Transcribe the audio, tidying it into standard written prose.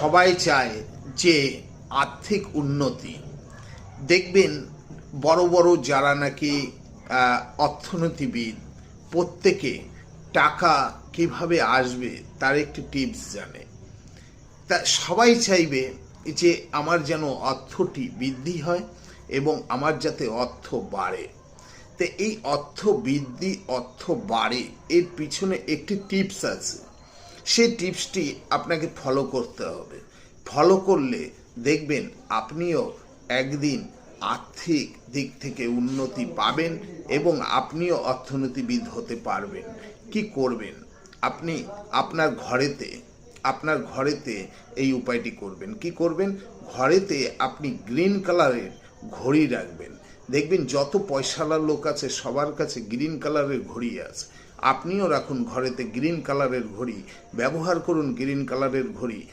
সবাই চায় যে আর্থিক উন্নতি। দেখবেন বড় বড় যারা নাকি অর্থনীতিবিদ, প্রত্যেকে টাকা কিভাবে আসবে তার একটি টিপস জানে। তা সবাই চাইবে যে আমার যেন অর্থটি বৃদ্ধি হয় এবং আমার যাতে অর্থ বাড়ে। তো এই অর্থ বৃদ্ধি, অর্থ বাড়ে, এর পিছনে একটি টিপস আছে। সেই টিপসটি আপনাকে ফলো করতে হবে। ফলো করলে দেখবেন আপনিও একদিন আর্থিক দিক থেকে উন্নতি পাবেন এবং আপনিও অর্থনীতিবিদ হতে পারবেন। কি করবেন? আপনি আপনার ঘরেতে এই উপায়টি করবেন। কি করবেন? ঘরেতে আপনি গ্রিন কালারের ঘড়ি রাখবেন। দেখবেন যত পয়সাওয়ালা লোক আছে সবার কাছে গ্রিন কালারের ঘড়ি আছে। আপনিও রাখুন ঘরেতে গ্রিন কালারের ঘড়ি, ব্যবহার করুন গ্রিন কালারের ঘড়ি।